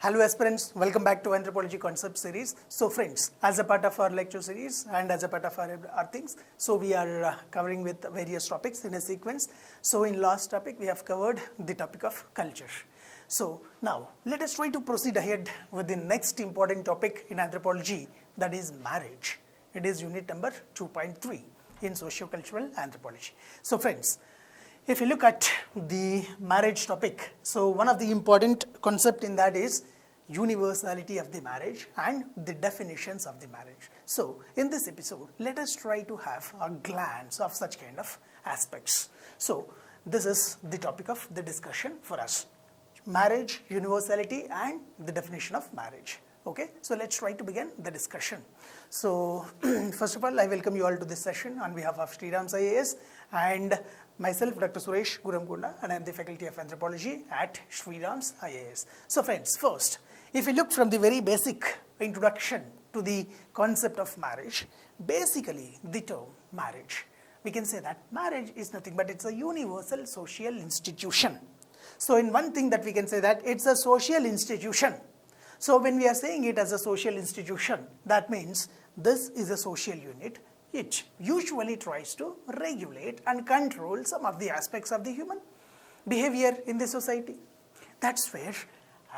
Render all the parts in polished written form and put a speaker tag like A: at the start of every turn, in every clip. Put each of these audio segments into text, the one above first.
A: Hello aspirants, welcome back to Anthropology Concept Series. So friends, as a part of our lecture series and as a part of our things, so we are covering with various topics in a sequence. So in last topic, we have covered the topic of culture. So now, let us try to proceed ahead with the next important topic in anthropology, that is marriage. It is unit number 2.3 in socio-cultural anthropology. So friends, if you look at the marriage topic, so one of the important concept in that is universality of the marriage and the definitions of the marriage. So in this episode, let us try to have a glance of such kind of aspects. So this is the topic of the discussion for us. Marriage, universality and the definition of marriage. Okay, so let's try to begin the discussion. So first of all, I welcome you all to this session on behalf of SRIRAM IAS and myself, Dr. Suresh Gurramkonda, and I am the faculty of anthropology at SRIRAM IAS. So friends, first, if you look from the very basic introduction to the concept of marriage, basically the term marriage, we can say that marriage is nothing but it's a universal social institution. So in one thing that we can say that it's a social institution. So when we are saying it as a social institution, that means this is a social unit. It usually tries to regulate and control some of the aspects of the human behavior in the society. That's where,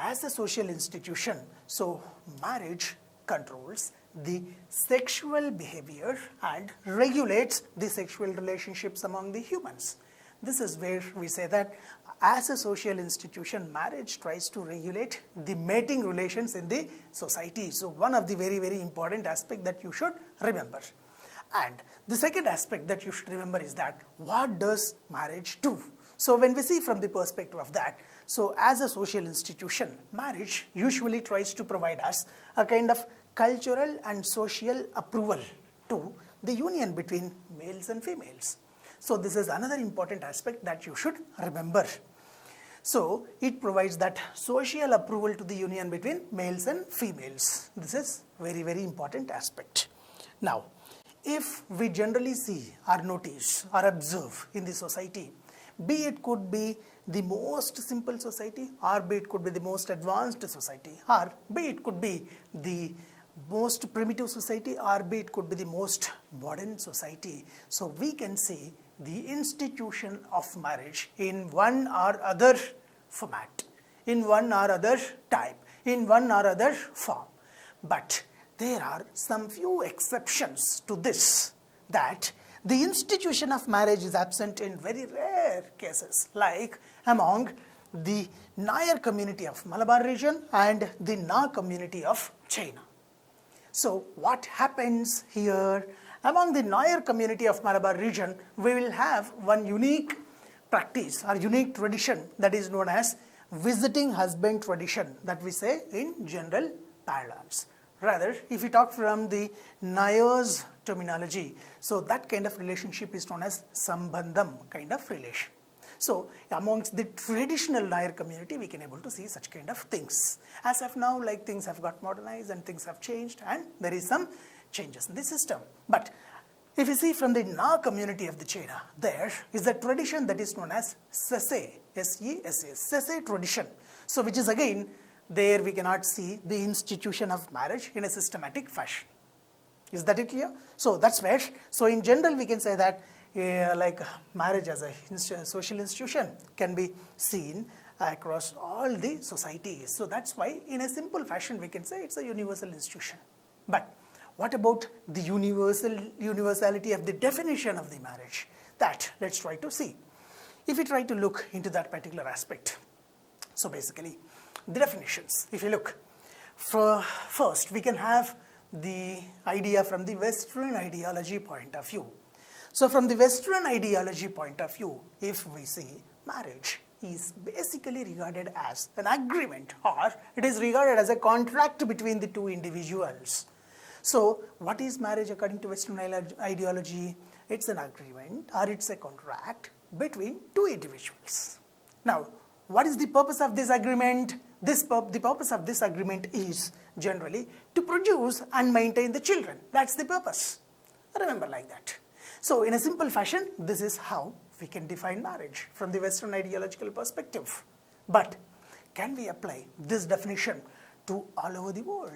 A: as a social institution, so marriage controls the sexual behavior and regulates the sexual relationships among the humans. This is where we say that as a social institution, marriage tries to regulate the mating relations in the society. So one of the very, very important aspect that you should remember. And the second aspect that you should remember is that what does marriage do? So when we see from the perspective of that, so as a social institution, marriage usually tries to provide us a kind of cultural and social approval to the union between males and females. So this is another important aspect that you should remember. So it provides that social approval to the union between males and females. This is very, very important aspect. Now, if we generally see or notice or observe in the society, be it could be the most simple society, or be it could be the most advanced society, or be it could be the most primitive society, or be it could be the most modern society. So we can see the institution of marriage in one or other format, in one or other type, in one or other form. But there are some few exceptions to this, that the institution of marriage is absent in very rare cases, like among the Nayar community of Malabar region and the Na community of China. So what happens here? Among the Nayar community of Malabar region, we will have one unique practice or unique tradition that is known as visiting husband tradition, that we say in general parlance. Rather, if we talk from the Nayar's terminology, so that kind of relationship is known as sambandham kind of relation. So amongst the traditional Nayar community, we can able to see such kind of things. As of now, like things have got modernized and things have changed and there is some changes in the system. But if you see from the Na community of the China, there is a tradition that is known as Sese, S-E-S-E, Sese tradition. So which is again, there we cannot see the institution of marriage in a systematic fashion. Is that it clear? So that's where, so in general we can say that like marriage as a social institution can be seen across all the societies. So that's why in a simple fashion we can say it's a universal institution. But what about the universality of the definition of the marriage? That let's try to see. If we try to look into that particular aspect, so basically the definitions, if you look, first we can have the idea from the Western ideology point of view. So from the Western ideology point of view, if we see marriage is basically regarded as an agreement, or it is regarded as a contract between the two individuals. So what is marriage according to Western ideology? It's an agreement or it's a contract between two individuals. Now, what is the purpose of this agreement? The purpose of this agreement is generally to produce and maintain the children. That's the purpose. Remember like that. So in a simple fashion, this is how we can define marriage from the Western ideological perspective. But can we apply this definition to all over the world?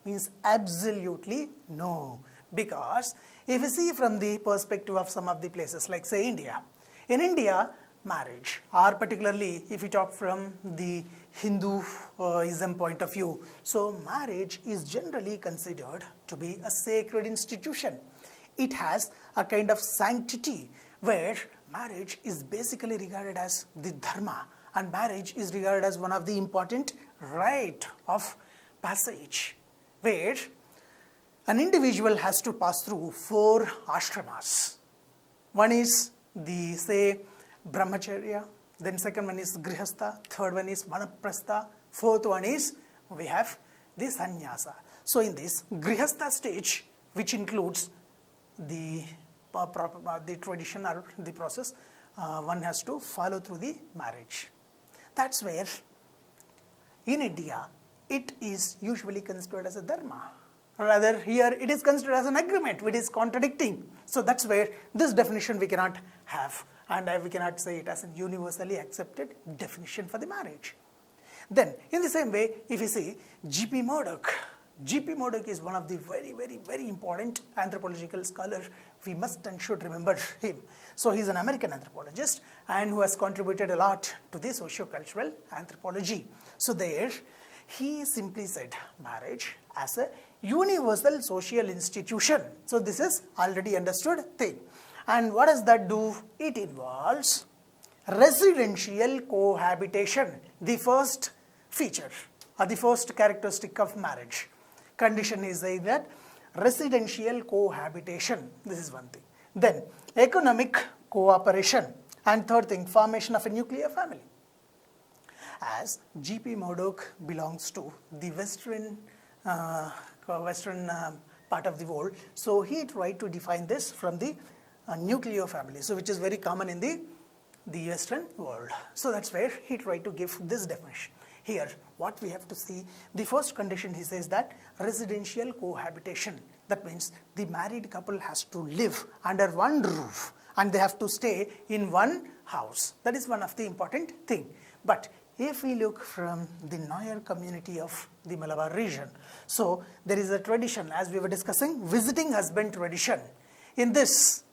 A: Means absolutely no. Because if you see from the perspective of some of the places like say India, in India marriage, or particularly if you talk from the Hinduism point of view, so marriage is generally considered to be a sacred institution. It has a kind of sanctity where marriage is basically regarded as the Dharma, and marriage is regarded as one of the important rite of passage, where an individual has to pass through 4 ashramas. One is the say brahmacharya, then second one is grihastha, third one is vanaprastha, fourth one is we have the sannyasa. So in this grihastha stage, which includes the tradition or the process, one has to follow through the marriage. That's where in India it is usually considered as a dharma. Rather here it is considered as an agreement which is contradicting. So that's where this definition we cannot have, and we cannot say it as a universally accepted definition for the marriage. Then in the same way, if you see G.P. Murdock, G.P. Murdock is one of the very important anthropological scholars. We must and should remember him. So he's an American anthropologist and who has contributed a lot to the socio-cultural anthropology. So there he simply said marriage as a universal social institution. So this is already understood thing. And what does that do? It involves residential cohabitation, the first feature or the first characteristic of marriage. Condition is that residential cohabitation, this is one thing. Then economic cooperation, and third thing, formation of a nuclear family. As G.P. Murdock belongs to the western part of the world, so he tried to define this from the nuclear family, so which is very common in the western world. So that's where he tried to give this definition. Here what we have to see, the first condition he says that residential cohabitation, that means the married couple has to live under one roof and they have to stay in one house. That is one of the important thing. But if we look from the Nayar community of the Malabar region, so there is a tradition, as we were discussing, visiting husband tradition. In this,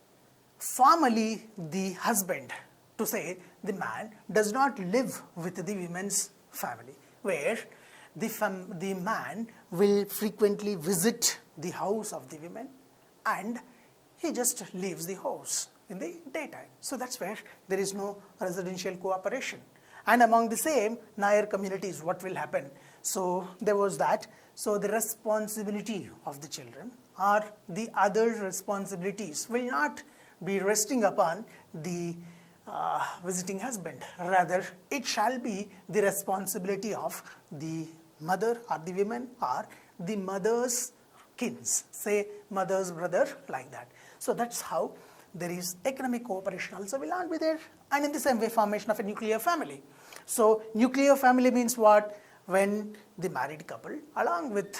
A: formally the husband, to say the man, does not live with the women's family, where the man will frequently visit the house of the women and he just leaves the house in the daytime. So that's where there is no residential cooperation. And among the same Nayar communities, what will happen? So there was that. So the responsibility of the children or the other responsibilities will not be resting upon the visiting husband. Rather, it shall be the responsibility of the mother or the women or the mother's kins, say mother's brother, like that. So that's how there is economic cooperation also will not be there. And in the same way, formation of a nuclear family. So nuclear family means what? When the married couple along with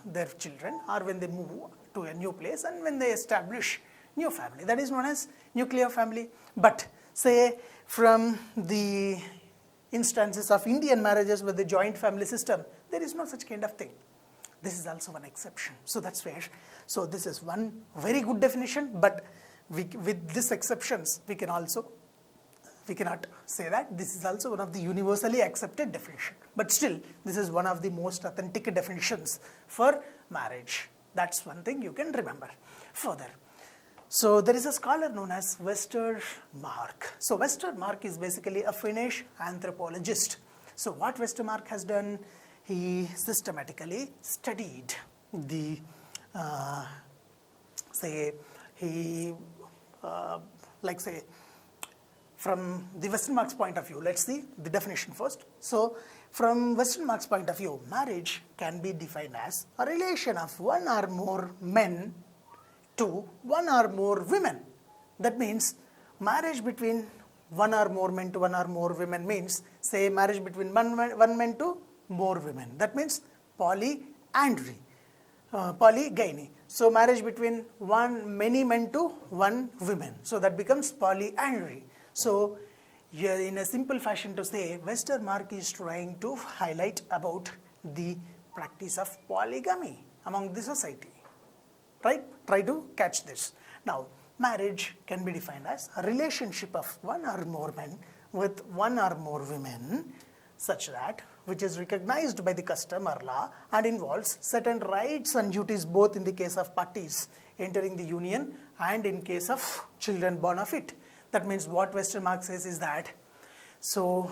A: their children, or when they move to a new place and when they establish new family, that is known as nuclear family. But say from the instances of Indian marriages with the joint family system, there is no such kind of thing. This is also one exception. So that's where, so this is one very good definition, but with these exceptions, we cannot say that this is also one of the universally accepted definition. But still, this is one of the most authentic definitions for marriage. That's one thing you can remember. Further, so there is a scholar known as Westermarck. So Westermarck is basically a Finnish anthropologist. So what Westermarck has done, he systematically studied the, from the Westermarck's point of view, let's see the definition first. So from Westermarck's point of view, marriage can be defined as a relation of one or more men to one or more women. That means marriage between one or more men to one or more women means, say, marriage between one man to more women. That means polyandry, polygamy. So marriage between many men to one woman. So that becomes polyandry. So in a simple fashion to say, Westermarck is trying to highlight about the practice of polygamy among the society. Right? Try to catch this. Now, marriage can be defined as a relationship of one or more men with one or more women, such that which is recognized by the custom or law and involves certain rights and duties both in the case of parties entering the union and in case of children born of it. That means what Westermarck says is that, so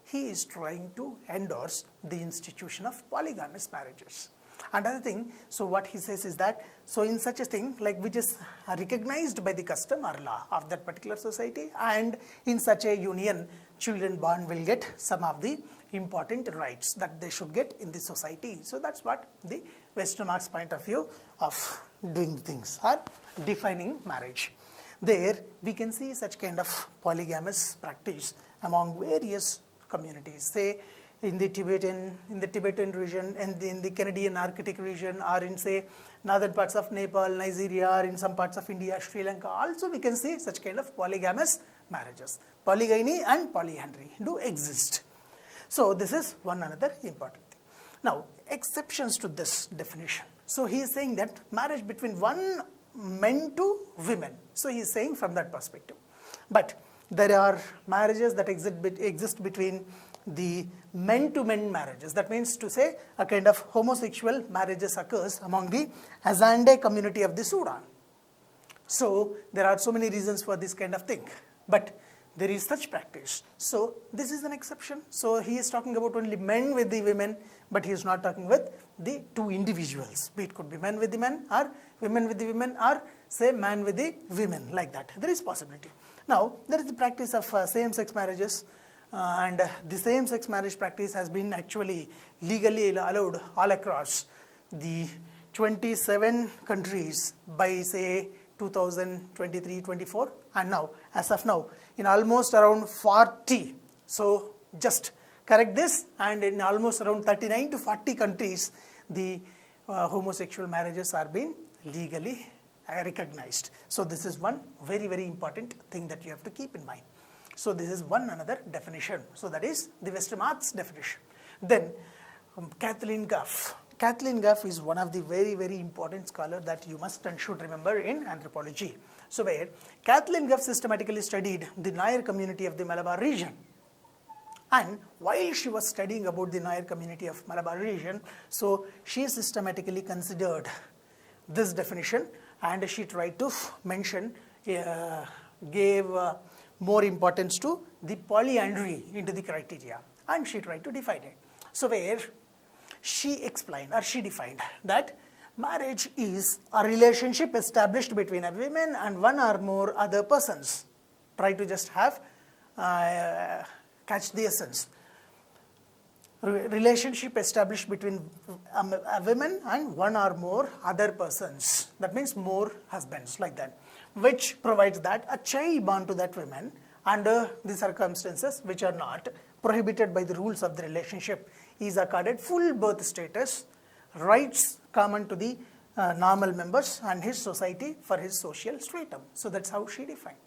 A: he is trying to endorse the institution of polygamous marriages. Another thing, so what he says is that, so in such a thing, like which is recognized by the custom or law of that particular society, and in such a union, children born will get some of the important rights that they should get in the society. So that's what the Westermarck's point of view of doing things or defining marriage. There we can see such kind of polygamous practice among various communities, say in the Tibetan region and in the Canadian Arctic region, or in say northern parts of Nepal, Nigeria, or in some parts of India, Sri Lanka. Also we can see such kind of polygamous marriages. Polygamy and polyandry do exist. So this is one another important thing. Now, exceptions to this definition. So he is saying that marriage between one men to women. So he is saying from that perspective. But there are marriages that exist between the men-to-men marriages. That means to say a kind of homosexual marriages occurs among the Azande community of the Sudan. So there are so many reasons for this kind of thing, but there is such practice. So this is an exception. So he is talking about only men with the women, but he is not talking with the two individuals. It could be men with the men, or women with the women, or say man with the women, like that. There is possibility. Now there is the practice of same-sex marriages. And the same-sex marriage practice has been actually legally allowed all across the 27 countries by say 2023-24, and now as of now in almost around 40. So just correct this, and in almost around 39 to 40 countries the homosexual marriages are being legally recognized. So this is one very, very important thing that you have to keep in mind. So this is one another definition. So that is the Westermarck's definition. Then Kathleen Gough. Kathleen Gough is one of the very, very important scholars that you must and should remember in anthropology. So where Kathleen Gough systematically studied the Nayar community of the Malabar region. And while she was studying about the Nayar community of Malabar region, so she systematically considered this definition, and she tried to mention, gave more importance to the polyandry into the criteria, and she tried to define it. So where she explained or she defined that marriage is a relationship established between a woman and one or more other persons. Try to just have catch the essence. Relationship established between a woman and one or more other persons. That means more husbands, like that, which provides that a child born to that woman under the circumstances which are not prohibited by the rules of the relationship is accorded full birth status, rights common to the normal members and his society for his social stratum. So that's how she defined.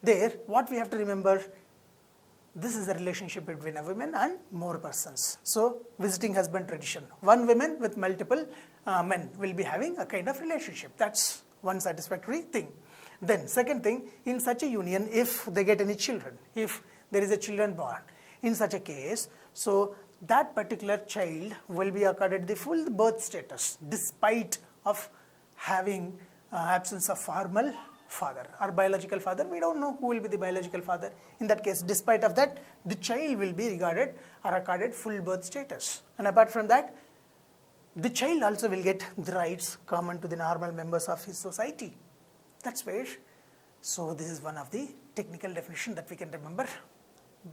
A: There, what we have to remember, this is a relationship between a woman and more persons. So visiting husband tradition. One woman with multiple men will be having a kind of relationship. That's one satisfactory thing. Then second thing, in such a union, if they get any children, if there is a children born, in such a case, so that particular child will be accorded the full birth status despite of having absence of formal father or biological father. We don't know who will be the biological father. In that case, despite of that, the child will be regarded or accorded full birth status. And apart from that, the child also will get the rights common to the normal members of his society. That's where, so this is one of the technical definition that we can remember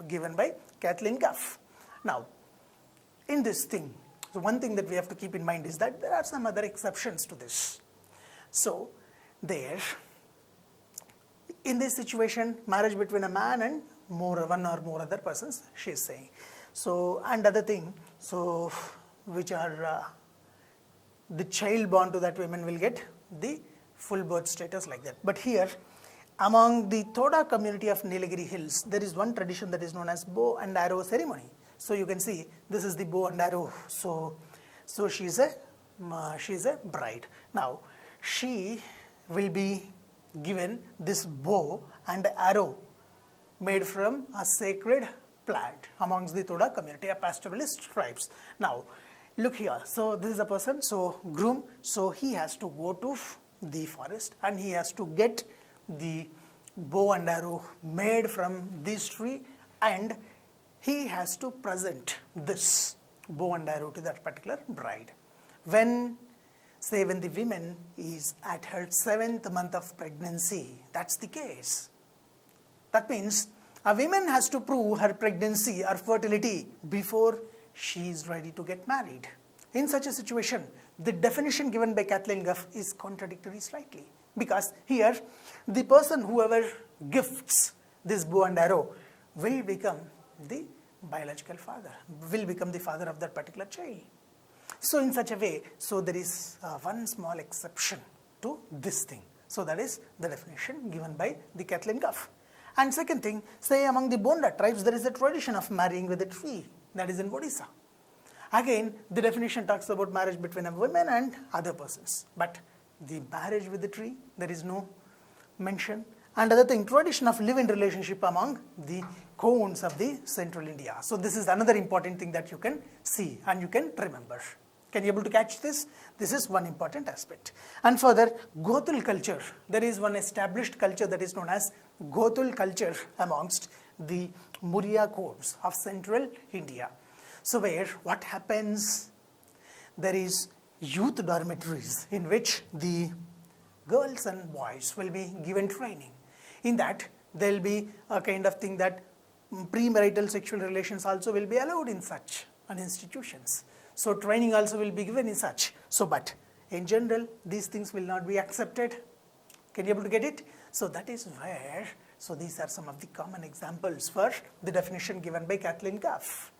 A: given by Kathleen Gough. Now, in this thing, so one thing that we have to keep in mind is that there are some other exceptions to this. So, there, in this situation, marriage between a man and one or more other persons, she is saying. So, and other thing, so which are the child born to that woman will get the full birth status, like that. But here, among the Toda community of Nilagiri Hills, there is one tradition that is known as bow and arrow ceremony. So you can see this is the bow and arrow. So she's a bride. Now she will be given this bow and arrow made from a sacred plant amongst the Toda community, a pastoralist tribes. Now look here, so this is a person, so groom, so he has to go to the forest and he has to get the bow and arrow made from this tree, and he has to present this bow and arrow to that particular bride. When the woman is at her 7th month of pregnancy, that's the case. That means a woman has to prove her pregnancy or fertility before she is ready to get married. In such a situation, the definition given by Kathleen Gough is contradictory slightly, because here the person whoever gifts this bow and arrow will become the biological father, will become the father of that particular child. So in such a way, so there is one small exception to this thing. So that is the definition given by the Kathleen Gough. And second thing, say among the Bonda tribes, there is a tradition of marrying with a tree, that is in Odisha. Again, the definition talks about marriage between a woman and other persons. But the marriage with the tree, there is no mention. And other thing, tradition of live-in relationship among the Kohns of the central India. So this is another important thing that you can see and you can remember. Can you able to catch this? This is one important aspect. And further, Gothul culture. There is one established culture that is known as Gothul culture amongst the Maurya Kohns of central India. So where what happens? There is youth dormitories in which the girls and boys will be given training. In that, there will be a kind of thing that premarital sexual relations also will be allowed in such institutions. So training also will be given in such. So but in general, these things will not be accepted. Can you able to get it? So that is where, so these are some of the common examples for the definition given by Kathleen Gough.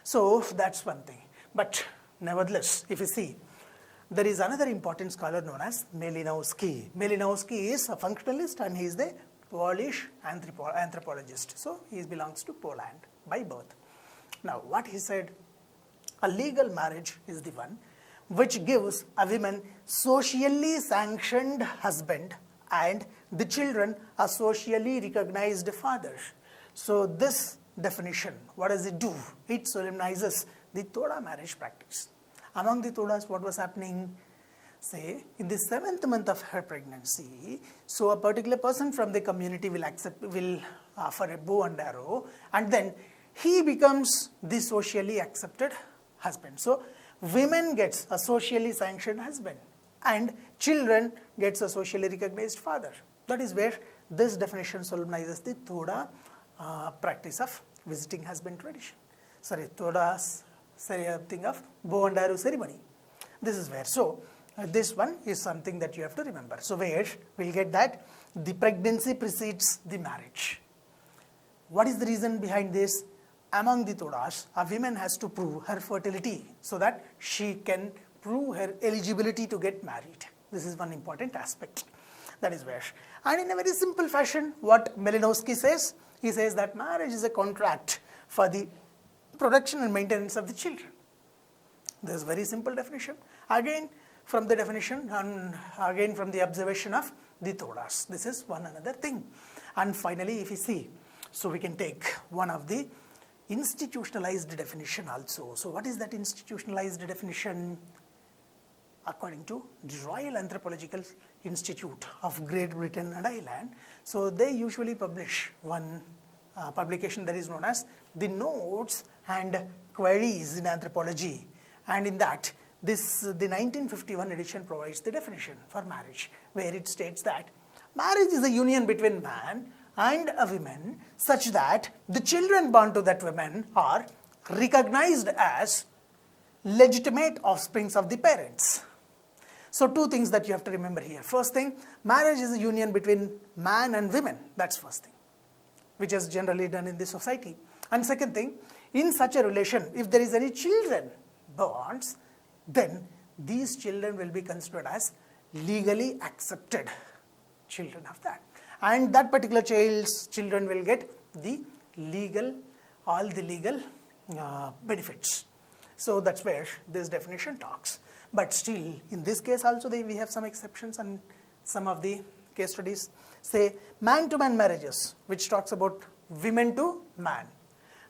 A: So that's one thing. But nevertheless, if you see, there is another important scholar known as Malinowski. Malinowski is a functionalist and he is the Polish anthropologist. So he belongs to Poland by birth. Now what he said, a legal marriage is the one which gives a woman socially sanctioned husband and the children a socially recognized father. So this definition, what does it do? It solemnizes the Toda marriage practice. Among the Todas, what was happening? Say, in the 7th month of her pregnancy, so a particular person from the community will offer a bow and arrow, and then he becomes the socially accepted husband. So women gets a socially sanctioned husband and children gets a socially recognized father. That is where this definition solemnizes the Toda practice of visiting husband tradition. Toda's thing of bow and arrow ceremony. This is where. So this one is something that you have to remember. So where we'll get that the pregnancy precedes the marriage. What is the reason behind this? Among the Todas, a woman has to prove her fertility so that she can prove her eligibility to get married. This is one important aspect. That is where. And in a very simple fashion, what Malinowski says, he says that marriage is a contract for the production and maintenance of the children. This is a very simple definition. Again, from the definition and again from the observation of the Todas. This is one another thing. And finally, if you see, so we can take one of the institutionalized definition also. So what is that institutionalized definition? According to the Royal Anthropological Institute of Great Britain and Ireland, so they usually publish one publication that is known as the Notes and Queries in Anthropology, and in that the 1951 edition provides the definition for marriage, where it states that marriage is a union between man and a woman such that the children born to that woman are recognized as legitimate offsprings of the parents. So two things that you have to remember here. First thing, marriage is a union between man and women. That's first thing, which is generally done in the society. And second thing, in such a relation, if there is any children born, then these children will be considered as legally accepted children of that. And that particular child's children will get the legal, all the legal benefits. So that's where this definition talks. But still, in this case also we have some exceptions, and some of the case studies say man-to-man marriages, which talks about women to man.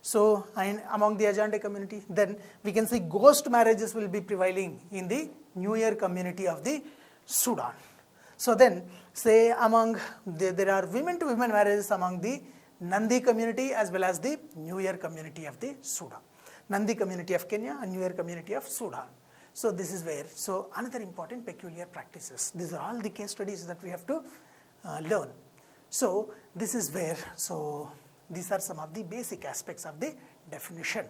A: So among the Ajante community, then we can see ghost marriages will be prevailing in the New Year community of the Sudan. So then say among there are women to women marriages among the Nandi community as well as the New Year community of the Sudan. Nandi community of Kenya and New Year community of Sudan. So this is where, so another important peculiar practices. These are all the case studies that we have to learn. So this is where, so these are some of the basic aspects of the definition.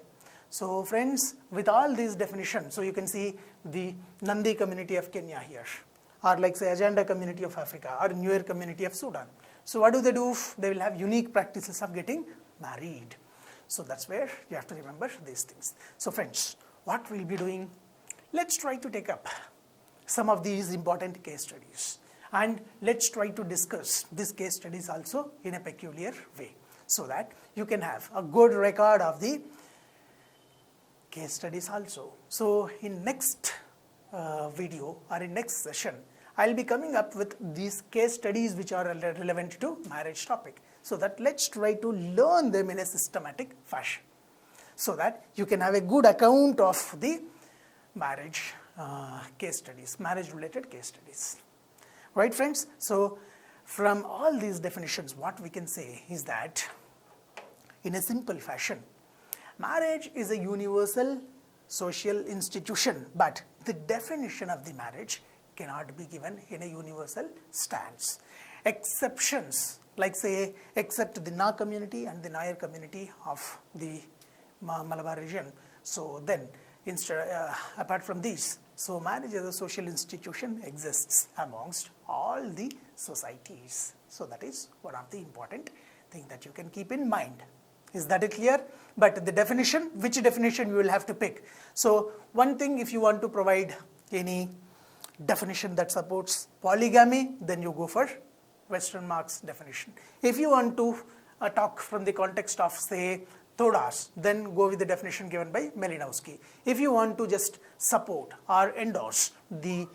A: So friends, with all these definitions, so you can see the Nandi community of Kenya here, or like say Agenda community of Africa, or New Year community of Sudan. So what do? They will have unique practices of getting married. So that's where you have to remember these things. So friends, what we'll be doing, let's try to take up some of these important case studies, and let's try to discuss these case studies also in a peculiar way, so that you can have a good record of the case studies also. So in next video or in next session, I'll be coming up with these case studies which are relevant to marriage topic, so that let's try to learn them in a systematic fashion, so that you can have a good account of the marriage case studies, marriage related case studies. Right friends? So from all these definitions, what we can say is that in a simple fashion, marriage is a universal social institution, but the definition of the marriage cannot be given in a universal stance. Exceptions, like say, except the Na community and the Nayar community of the Malabar region. So then, apart from these, so marriage as a social institution exists amongst all the societies. So that is one of the important thing that you can keep in mind. Is that clear? But the definition, which definition you will have to pick. So one thing, if you want to provide any definition that supports polygamy, then you go for Westermarck's definition. If you want to talk from the context of say Todas, then go with the definition given by Malinowski. If you want to just support or endorse the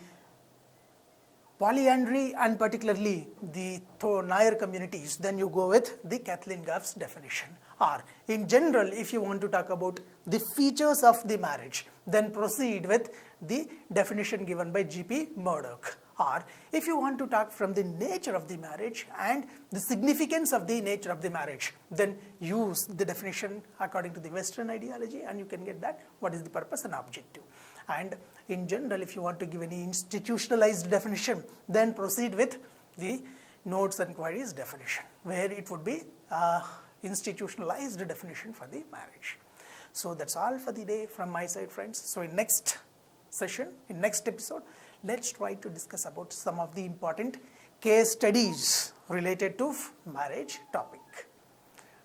A: polyandry and particularly the Nayar communities, then you go with the Kathleen Gough's definition. Or in general, if you want to talk about the features of the marriage, then proceed with the definition given by G.P. Murdock. Or if you want to talk from the nature of the marriage and the significance of the nature of the marriage, then use the definition according to the Western ideology, and you can get that what is the purpose and objective. And in general, if you want to give any institutionalized definition, then proceed with the notes and queries definition, where it would be institutionalized definition for the marriage. So that's all for the day from my side, friends. So in next session, in next episode, let's try to discuss about some of the important case studies related to marriage topic.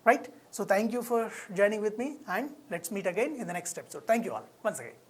A: Right? So thank you for joining with me, and let's meet again in the next episode. Thank you all once again.